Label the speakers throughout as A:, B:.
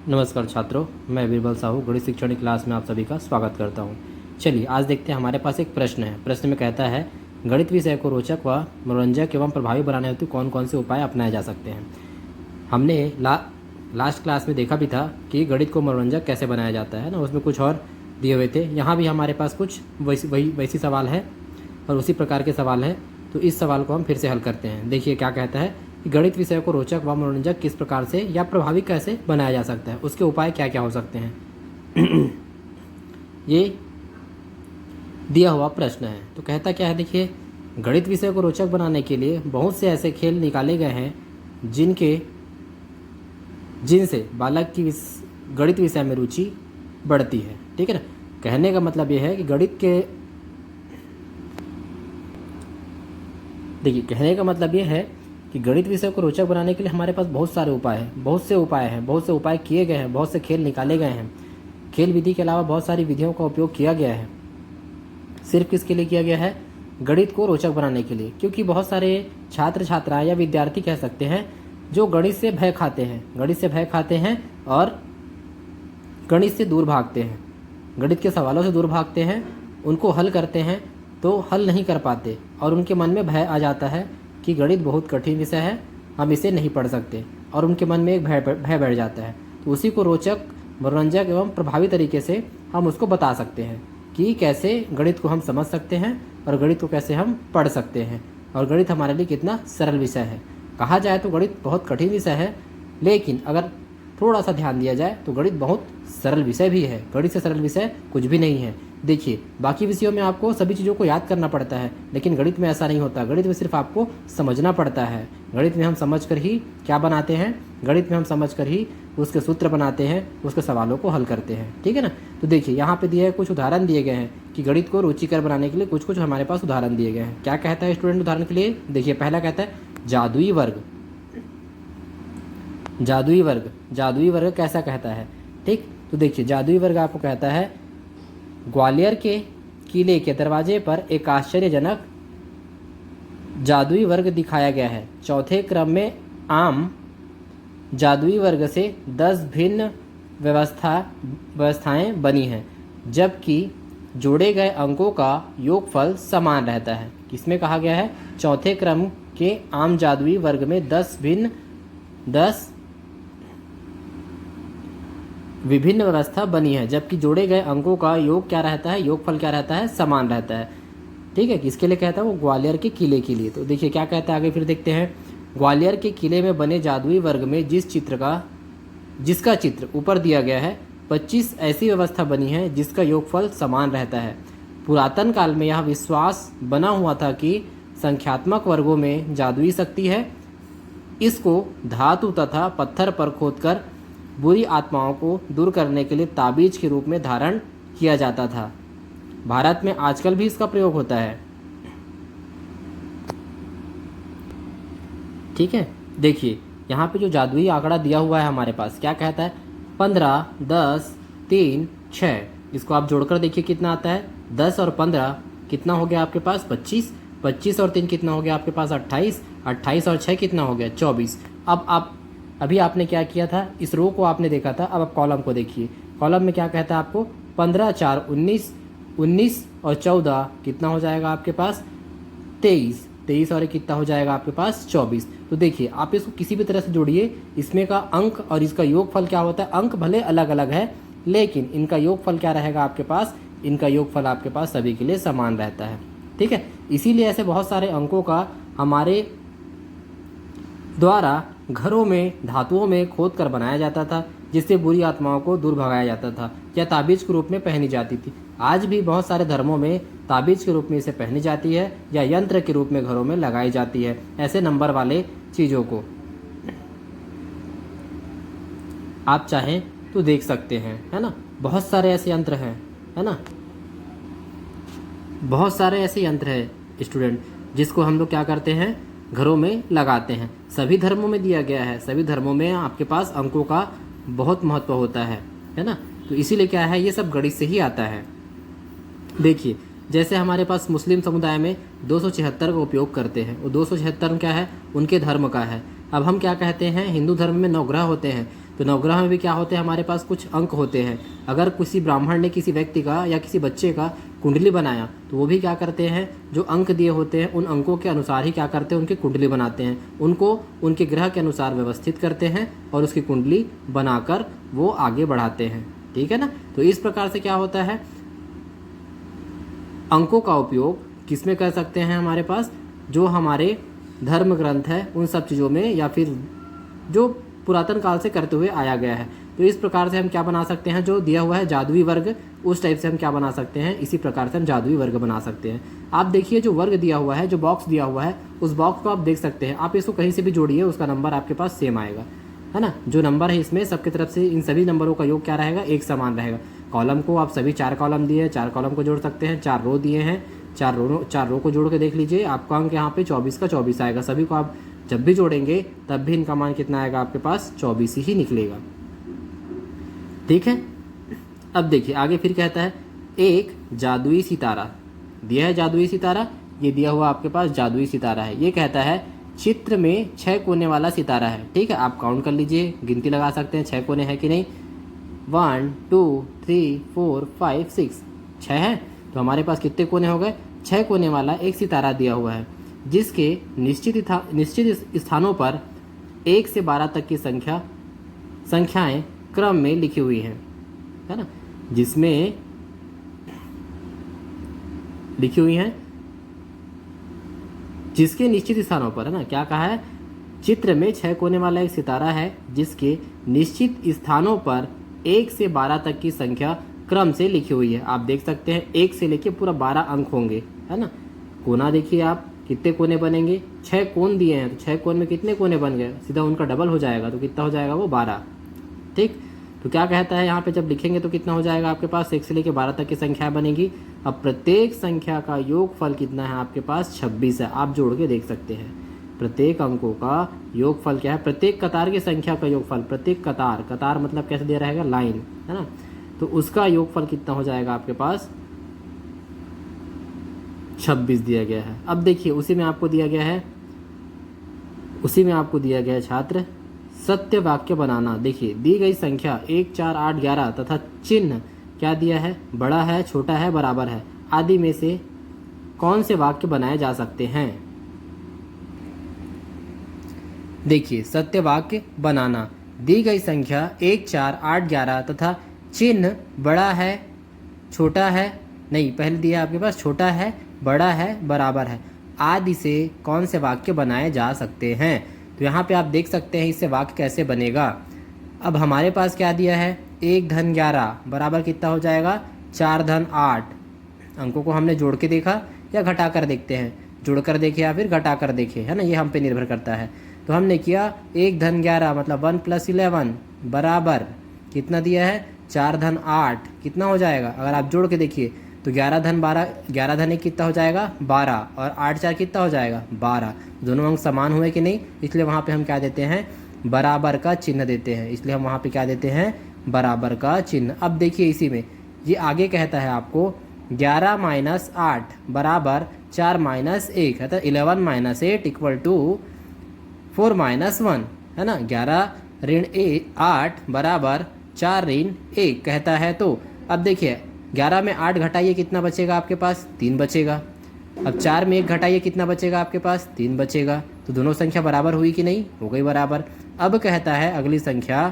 A: नमस्कार छात्रों, मैं बीरबल साहू गणित शिक्षण क्लास में आप सभी का स्वागत करता हूं। चलिए आज देखते हैं, हमारे पास एक प्रश्न है। प्रश्न में कहता है, गणित विषय को रोचक व मनोरंजक एवं प्रभावी बनाने हेतु कौन कौन से उपाय अपनाए जा सकते हैं। हमने लास्ट क्लास में देखा भी था कि गणित को मनोरंजक कैसे बनाया जाता है ना, उसमें कुछ और दिए हुए थे। यहाँ भी हमारे पास कुछ वैसी सवाल है और उसी प्रकार के सवाल हैं। तो इस सवाल को हम फिर से हल करते हैं। देखिए क्या कहता है कि गणित विषय को रोचक व मनोरंजक किस प्रकार से या प्रभावी कैसे बनाया जा सकता है, उसके उपाय क्या क्या हो सकते हैं। ये दिया हुआ प्रश्न है। तो कहता क्या है, देखिए, गणित विषय को रोचक बनाने के लिए बहुत से ऐसे खेल निकाले गए हैं जिनसे बालक की गणित विषय में रुचि बढ़ती है। ठीक है ना। कहने का मतलब ये है कि कहने का मतलब ये है कि गणित विषय को रोचक बनाने के लिए हमारे पास बहुत से उपाय किए गए हैं, बहुत से खेल निकाले गए हैं। खेल विधि के अलावा बहुत सारी विधियों का उपयोग किया गया है। सिर्फ किसके लिए किया गया है? गणित को रोचक बनाने के लिए। क्योंकि बहुत सारे छात्र छात्राएं या विद्यार्थी कह सकते हैं जो गणित से भय खाते हैं और गणित से दूर भागते हैं, गणित के सवालों से दूर भागते हैं, उनको हल करते हैं तो हल नहीं कर पाते और उनके मन में भय आ जाता है कि गणित बहुत कठिन विषय है, हम इसे नहीं पढ़ सकते, और उनके मन में एक भय बैठ जाता है। तो उसी को रोचक, मनोरंजक एवं प्रभावी तरीके से हम उसको बता सकते हैं कि कैसे गणित को हम समझ सकते हैं और गणित को कैसे हम पढ़ सकते हैं, और गणित हमारे लिए कितना सरल विषय है। कहा जाए तो गणित बहुत कठिन विषय है, लेकिन अगर थोड़ा सा ध्यान दिया जाए तो गणित बहुत सरल विषय भी है। गणित से सरल विषय कुछ भी नहीं है। देखिए, बाकी विषयों में आपको सभी चीज़ों को याद करना पड़ता है, लेकिन गणित में ऐसा नहीं होता। गणित में सिर्फ आपको समझना पड़ता है। गणित में हम समझकर ही क्या बनाते हैं? गणित में हम समझकर ही उसके सूत्र बनाते हैं, उसके सवालों को हल करते हैं। ठीक है ना। तो देखिए, यहाँ पे दिए कुछ उदाहरण दिए गए हैं कि गणित को रुचिकर बनाने के लिए कुछ हमारे पास उदाहरण दिए गए हैं। क्या कहता है स्टूडेंट उदाहरण के लिए? देखिए, पहला कहता है जादुई वर्ग। जादुई वर्ग कैसा कहता है? ठीक, तो देखिए, जादुई वर्ग आपको कहता है, ग्वालियर के किले के दरवाजे पर एक आश्चर्यजनक जादुई वर्ग दिखाया गया है। चौथे क्रम में आम जादुई वर्ग से 10 भिन्न व्यवस्थाएं बनी हैं, जबकि जोड़े गए अंकों का योगफल समान रहता है। किसमें कहा गया है? चौथे क्रम के आम जादुई वर्ग में 10 विभिन्न व्यवस्था बनी है, जबकि जोड़े गए अंकों का योग क्या रहता है? योगफल क्या रहता है? समान रहता है। ठीक है। किसके लिए कहता है? वो ग्वालियर के किले के लिए। तो देखिए क्या कहता है आगे, फिर देखते हैं। ग्वालियर के किले में बने जादुई वर्ग में जिसका चित्र ऊपर दिया गया है, 25 ऐसी व्यवस्था बनी है जिसका योगफल समान रहता है। पुरातन काल में यह विश्वास बना हुआ था कि संख्यात्मक वर्गों में जादुई शक्ति है। इसको धातु तथा पत्थर पर खोदकर बुरी आत्माओं को दूर करने के लिए ताबीज के रूप में धारण किया जाता था। भारत में आजकल भी इसका प्रयोग होता है। ठीक है। देखिए, यहाँ पे जो जादुई आंकड़ा दिया हुआ है हमारे पास, क्या कहता है? 15, 10, 3, 6। इसको आप जोड़कर देखिए कितना आता है। 10 और 15 कितना हो गया आपके पास? 25। 25 और 3 कितना हो गया आपके पास? 28। 28 और 6 कितना हो गया? 24। अभी आपने क्या किया था? इस रो को आपने देखा था। अब आप कॉलम को देखिए। कॉलम में क्या कहता है आपको? 15, 4, 19, 19 और 14 कितना हो जाएगा आपके पास? 23। 23 और कितना हो जाएगा आपके पास? 24। तो देखिए, आप इसको किसी भी तरह से जोड़िए। इसमें का अंक और इसका योगफल क्या होता है? अंक भले अलग अलग है, लेकिन इनका योगफल क्या रहेगा आपके पास? इनका योगफल आपके पास सभी के लिए समान रहता है। ठीक है। इसीलिए ऐसे बहुत सारे अंकों का हमारे द्वारा घरों में धातुओं में खोद कर बनाया जाता था, जिससे बुरी आत्माओं को दूर भगाया जाता था या ताबीज के रूप में पहनी जाती थी। आज भी बहुत सारे धर्मों में ताबीज के रूप में इसे पहनी जाती है या यंत्र के रूप में घरों में लगाई जाती है, ऐसे नंबर वाले चीज़ों को आप चाहें तो देख सकते हैं, है ना। बहुत सारे ऐसे यंत्र हैं, है ना। बहुत सारे ऐसे यंत्र हैं स्टूडेंट, जिसको हम लोग क्या करते हैं? घरों में लगाते हैं। सभी धर्मों में दिया गया है। सभी धर्मों में आपके पास अंकों का बहुत महत्व होता है ना। तो इसीलिए क्या है, ये सब गणित से ही आता है। देखिए, जैसे हमारे पास मुस्लिम समुदाय में 276 का उपयोग करते हैं। वो 276 क्या है? उनके धर्म का है। अब हम क्या कहते हैं? हिंदू धर्म में 9 ग्रह होते हैं। तो नवग्रह में भी क्या होते हैं, हमारे पास कुछ अंक होते हैं। अगर किसी ब्राह्मण ने किसी व्यक्ति का या किसी बच्चे का कुंडली बनाया तो वो भी क्या करते हैं, जो अंक दिए होते हैं उन अंकों के अनुसार ही क्या करते हैं, उनकी कुंडली बनाते हैं, उनको उनके ग्रह के अनुसार व्यवस्थित करते हैं और उसकी कुंडली बनाकर वो आगे बढ़ाते हैं। ठीक है ना। तो इस प्रकार से क्या होता है, अंकों का उपयोग किस में कर सकते हैं, हमारे पास जो हमारे धर्म ग्रंथ है उन सब चीज़ों में, या फिर जो पुरातन काल से करते हुए आया गया है। तो इस प्रकार से हम क्या बना सकते हैं, जो दिया हुआ है जादुई वर्ग, उस टाइप से हम क्या बना सकते हैं, इसी प्रकार से हम जादुई वर्ग बना सकते हैं। आप देखिए जो वर्ग दिया हुआ है, जो बॉक्स दिया हुआ है, उस बॉक्स को आप देख सकते हैं। आप इसको कहीं से भी जोड़िए, उसका नंबर आपके पास सेम आएगा, है ना। जो नंबर है इसमें सबकी तरफ से इन सभी नंबरों का योग क्या रहेगा, एक समान रहेगा। कॉलम को आप सभी 4 कॉलम दिए हैं, 4 कॉलम को जोड़ सकते हैं, 4 रो दिए हैं, 4 रो को जोड़ के देख लीजिए, आपका अंक यहाँ पे 24 का 24 आएगा। सभी को आप जब भी जोड़ेंगे तब भी इनका मान कितना आएगा, आपके पास 24 ही निकलेगा। ठीक है। अब देखिए आगे फिर कहता है, एक जादुई सितारा दिया है। जादुई सितारा ये दिया हुआ आपके पास जादुई सितारा है। ये कहता है चित्र में 6 कोने वाला सितारा है। ठीक है, आप काउंट कर लीजिए, गिनती लगा सकते हैं 6 कोने हैं कि नहीं। 1 2 3 4 5 6, 6 है। तो हमारे पास कितने कोने हो गए, 6 कोने वाला एक सितारा दिया हुआ है, जिसके निश्चित स्थानों पर 1 से 12 तक की संख्याएं क्रम में लिखी हुई है ना, जिसमें लिखी हुई हैं, जिसके निश्चित स्थानों पर, है ना, क्या कहा है, चित्र में 6 कोने वाला एक सितारा है जिसके निश्चित स्थानों पर 1 से 12 तक की संख्या क्रम से लिखी हुई है। आप देख सकते हैं 1 से लेके पूरा 12 अंक होंगे, है ना। कोना देखिए आप, कितने कोने बनेंगे, 6 कोन दिए हैं, तो 6 कोन में कितने कोने बन गए, सीधा उनका डबल हो जाएगा, तो कितना हो जाएगा वो 12। ठीक। तो क्या कहता है यहाँ पे, जब लिखेंगे तो कितना हो जाएगा आपके पास, 1 से लेके 12 तक की संख्या बनेगी। अब प्रत्येक संख्या का योगफल कितना है आपके पास, 26 है। आप जोड़ के देख सकते हैं प्रत्येक अंकों का योगफल क्या है, प्रत्येक कतार की संख्या का योगफल, प्रत्येक कतार मतलब कैसे दिया रहेगा, लाइन, है ना। तो उसका योगफल कितना हो जाएगा आपके पास, 26 दिया गया है। अब देखिए उसी में आपको दिया गया है छात्र, सत्य वाक्य बनाना। देखिए दी गई संख्या 1 4 8 11 तथा चिन्ह क्या दिया है, बड़ा है, छोटा है, बराबर है आदि में से कौन से वाक्य बनाए जा सकते हैं। देखिए सत्य वाक्य बनाना, दी गई संख्या 1 4 8 11 तथा चिन्ह बड़ा है, छोटा है, नहीं पहले दिया आपके पास छोटा है, बड़ा है, बराबर है आदि से कौन से वाक्य बनाए जा सकते हैं। तो यहाँ पे आप देख सकते हैं इससे वाक्य कैसे बनेगा। अब हमारे पास क्या दिया है, 1 धन 11 बराबर कितना हो जाएगा, 4 धन 8। अंकों को हमने जोड़ के देखा या घटा कर देखते हैं, जोड़ कर देखे या फिर घटा कर देखे, है ना, ये हम पे निर्भर करता है। तो हमने किया 1 धन 11 मतलब 1 + 11 बराबर कितना दिया है, 4 धन 8 कितना हो जाएगा, अगर आप जोड़ के देखिए तो 11 धन 12, 11 धन 1 कितना हो जाएगा 12, और 8 4 कितना हो जाएगा 12। दोनों अंक समान हुए कि नहीं, इसलिए वहाँ पे हम क्या देते हैं, बराबर का चिन्ह देते हैं, इसलिए हम वहाँ पे क्या देते हैं, बराबर का चिन्ह। अब देखिए इसी में ये आगे कहता है आपको 11 - 8 बराबर 4 - 1, है तो 11 - 8 = 4 - 1, है ना। 11 ऋण 8 बराबर 4 ऋण 1 कहता है। तो अब देखिए 11 में 8 घटाइए कितना बचेगा आपके पास, 3 बचेगा। अब 4 में 1 घटाइए कितना बचेगा आपके पास, 3 बचेगा। तो दोनों संख्या बराबर हुई कि नहीं, हो गई बराबर। अब कहता है अगली संख्या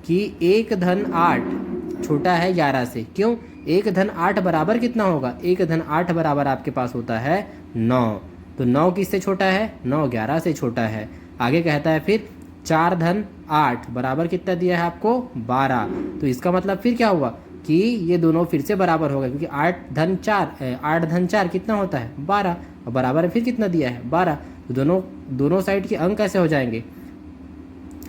A: कि 1 धन 8 छोटा है 11 से, क्यों, 1 धन 8 बराबर कितना होगा, 1 धन 8 बराबर आपके पास होता है 9। तो 9 किससे छोटा है, 9 11 से छोटा है। आगे कहता है फिर 4 धन 8 बराबर कितना दिया है आपको, 12। तो इसका मतलब फिर क्या हुआ कि ये दोनों फिर से बराबर हो गए, क्योंकि 8 धन 4 कितना होता है 12, और बराबर फिर कितना दिया है 12। तो दोनों साइड के अंक कैसे हो जाएंगे,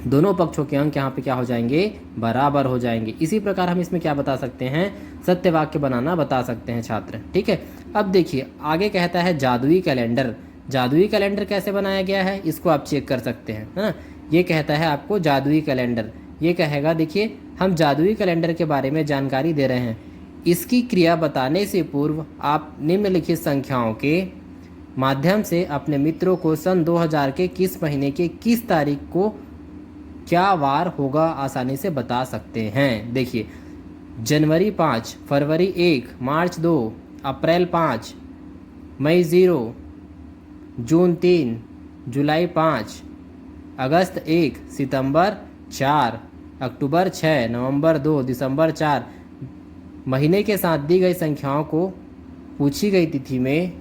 A: दोनों पक्षों के अंक यहाँ पे क्या हो जाएंगे, बराबर हो जाएंगे। इसी प्रकार हम इसमें क्या बता सकते हैं, सत्य वाक्य बनाना बता सकते हैं छात्र। ठीक है। अब देखिए आगे कहता है जादुई कैलेंडर। जादुई कैलेंडर कैसे बनाया गया है इसको आप चेक कर सकते हैं, है ना। ये कहता है आपको जादुई कैलेंडर, ये कहेगा देखिए हम जादुई कैलेंडर के बारे में जानकारी दे रहे हैं, इसकी क्रिया बताने से पूर्व आप निम्नलिखित संख्याओं के माध्यम से अपने मित्रों को सन 2000 के किस महीने के किस तारीख को क्या वार होगा आसानी से बता सकते हैं। देखिए, जनवरी 5, फरवरी 1, मार्च 2, अप्रैल 5, मई 0, जून 3, जुलाई 5, अगस्त 1, सितंबर 4, अक्टूबर 6, नवंबर 2, दिसंबर 4। महीने के साथ दी गई संख्याओं को पूछी गई तिथि में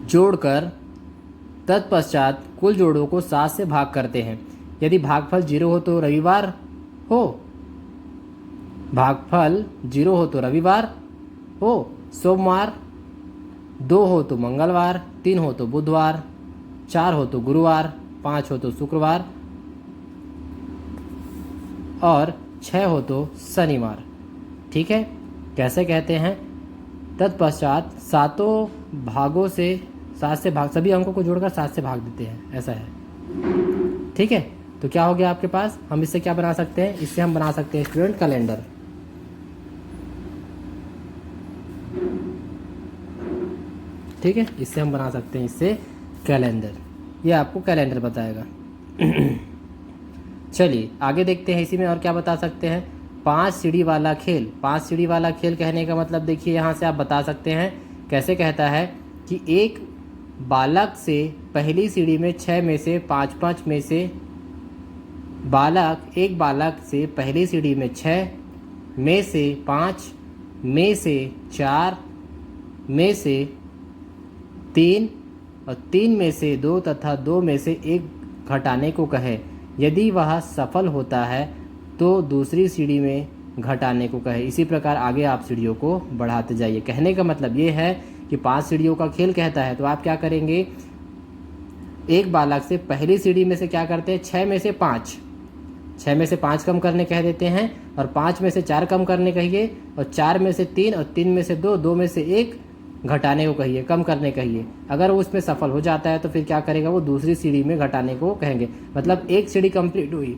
A: जोड़कर तत्पश्चात कुल जोड़ों को 7 से भाग करते हैं। यदि भागफल 0 हो तो रविवार हो, भागफल 0 हो तो रविवार हो, सोमवार, 2 हो तो मंगलवार, 3 हो तो बुधवार, 4 हो तो गुरुवार, 5 हो तो शुक्रवार और 6 हो तो शनिवार। ठीक है, कैसे कहते हैं, तत्पश्चात सातों भागों से 7 से भाग, सभी अंकों को जोड़कर 7 से भाग देते हैं, ऐसा है। ठीक है, तो क्या हो गया आपके पास, हम इससे क्या बना सकते हैं, इससे हम बना सकते हैं स्टूडेंट कैलेंडर। ठीक है, इससे हम बना सकते हैं इससे कैलेंडर, ये आपको कैलेंडर बताएगा। चलिए आगे देखते हैं इसी में और क्या बता सकते हैं। 5 सीढ़ी वाला खेल, 5 सीढ़ी वाला खेल कहने का मतलब देखिए यहाँ से आप बता सकते हैं, कैसे कहता है कि एक बालक से पहली सीढ़ी में 6 में से 5 में से एक बालक से पहली सीढ़ी में 6 में से 5 में से 4 में से 3 और 3 में से 2 तथा 2 में से 1 घटाने को कहे। यदि वह सफल होता है तो दूसरी सीढ़ी में घटाने को कहे। इसी प्रकार आगे आप सीढ़ियों को बढ़ाते जाइए। कहने का मतलब ये है कि 5 सीढ़ियों का खेल कहता है, तो आप क्या करेंगे, एक बालक से पहली सीढ़ी में से क्या करते हैं, 6 में से 5 कम करने कह देते हैं और 5 में से 4 कम करने कहिए और 4 में से 3 और 3 में से 2 में से 1 घटाने को कहिए, कम करने कहिए। अगर वो उसमें सफल हो जाता है तो फिर क्या करेगा, वो दूसरी सीढ़ी में घटाने को कहेंगे। मतलब एक सीढ़ी कंप्लीट हुई,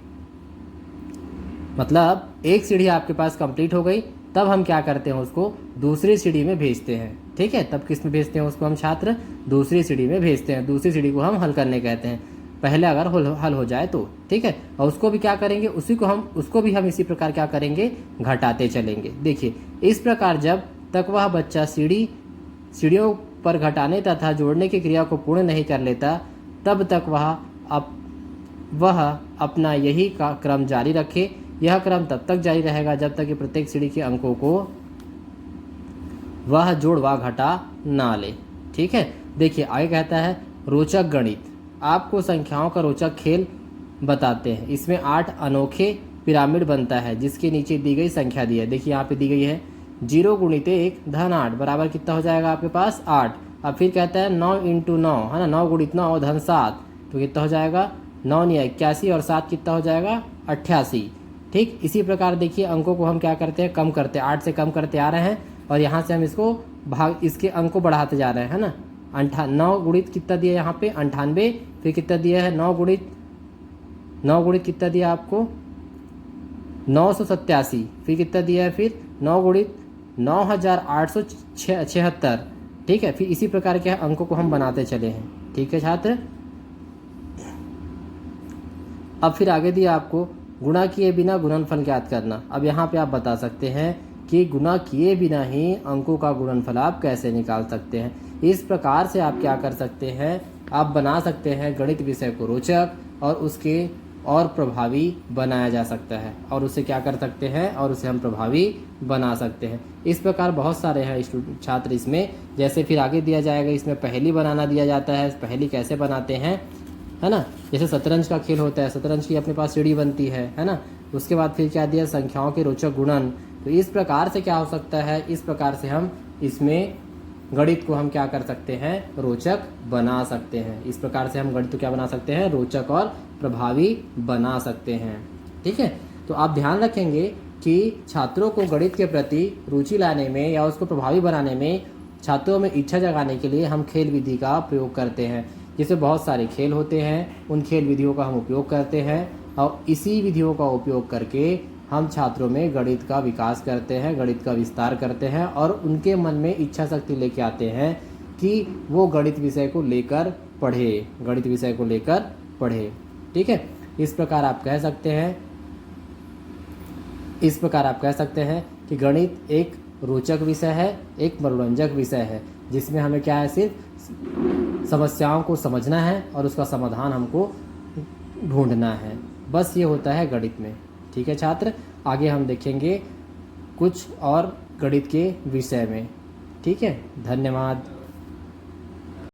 A: मतलब एक सीढ़ी आपके पास कंप्लीट हो गई, तब हम क्या करते हैं, उसको दूसरी सीढ़ी में भेजते हैं। ठीक है, तब किस में भेजते हैं उसको हम छात्र, दूसरी सीढ़ी में भेजते हैं। दूसरी सीढ़ी को हम हल करने कहते हैं, पहले अगर हल हो जाए तो। ठीक है, और उसको भी क्या करेंगे, उसको भी हम इसी प्रकार क्या करेंगे, घटाते चलेंगे। देखिए, इस प्रकार जब तक वह बच्चा सीढ़ियों पर घटाने तथा जोड़ने की क्रिया को पूर्ण नहीं कर लेता, तब तक वह अपना यही क्रम जारी रखे। यह क्रम तब तक जारी रहेगा जब तक कि प्रत्येक सीढ़ी के अंकों को वह जोड़ व घटा ना ले। ठीक है, देखिए आगे कहता है रोचक गणित। आपको संख्याओं का रोचक खेल बताते हैं। इसमें 8 अनोखे पिरामिड बनता है जिसके नीचे दी गई संख्या दी है। देखिए यहाँ पे दी गई है 0 × 1 धन 8 बराबर कितना हो जाएगा आपके पास 8। अब फिर कहता है 9 × 9 है ना, 9 × 9 धन 7, तो कितना हो जाएगा 9 × 81 और 7 कितना हो जाएगा 88। ठीक, इसी प्रकार देखिए अंकों को हम क्या करते हैं, कम करते हैं, 8 से कम करते आ रहे हैं और यहाँ से हम इसके अंक को बढ़ाते जा रहे हैं, है ना। 9 गुणित कितना दिया यहाँ पे 98, फिर कितना दिया है 9 गुणित कितना दिया आपको 987, फिर कितना दिया है फिर 9 गुणित 9876। ठीक है, फिर इसी प्रकार के अंकों को हम बनाते चले हैं। ठीक है छात्र, अब फिर आगे दिया आपको गुणा किए बिना गुणनफल ज्ञात करना। अब यहाँ पे आप बता सकते हैं कि गुणा किए बिना ही अंकों का गुणनफल आप कैसे निकाल सकते हैं। इस प्रकार से आप क्या कर सकते हैं, आप बना सकते हैं गणित विषय को रोचक और उसके और प्रभावी बनाया जा सकता है, और उसे क्या कर सकते हैं, और उसे हम प्रभावी बना सकते हैं। इस प्रकार बहुत सारे हैं छात्र इसमें। जैसे फिर आगे दिया जाएगा, इसमें पहेली बनाना दिया जाता है। पहेली कैसे बनाते हैं, है ना, जैसे शतरंज का खेल होता है, शतरंज की अपने पास सीढ़ी बनती है ना। उसके बाद फिर क्या दिया, संख्याओं के रोचक गुणन। तो इस प्रकार से क्या हो सकता है, इस प्रकार से हम इसमें गणित को हम क्या कर सकते हैं, रोचक बना सकते हैं। इस प्रकार से हम गणित को क्या बना सकते हैं, रोचक और प्रभावी बना सकते हैं। ठीक है, तो आप ध्यान रखेंगे कि छात्रों को गणित के प्रति रुचि लाने में या उसको प्रभावी बनाने में, छात्रों में इच्छा जगाने के लिए हम खेल विधि का प्रयोग करते हैं। जिसमें बहुत सारे खेल होते हैं, उन खेल विधियों का हम उपयोग करते हैं और इसी विधियों का उपयोग करके हम छात्रों में गणित का विकास करते हैं, गणित का विस्तार करते हैं और उनके मन में इच्छा शक्ति लेके आते हैं कि वो गणित विषय को लेकर पढ़े, गणित विषय को लेकर पढ़े। ठीक है, इस प्रकार आप कह सकते हैं कि गणित एक रोचक विषय है, एक मनोरंजक विषय है, जिसमें हमें क्या है, सिर्फ समस्याओं को समझना है और उसका समाधान हमको ढूंढना है। बस ये होता है गणित में। ठीक है छात्र, आगे हम देखेंगे कुछ और गणित के विषय में। ठीक है, धन्यवाद।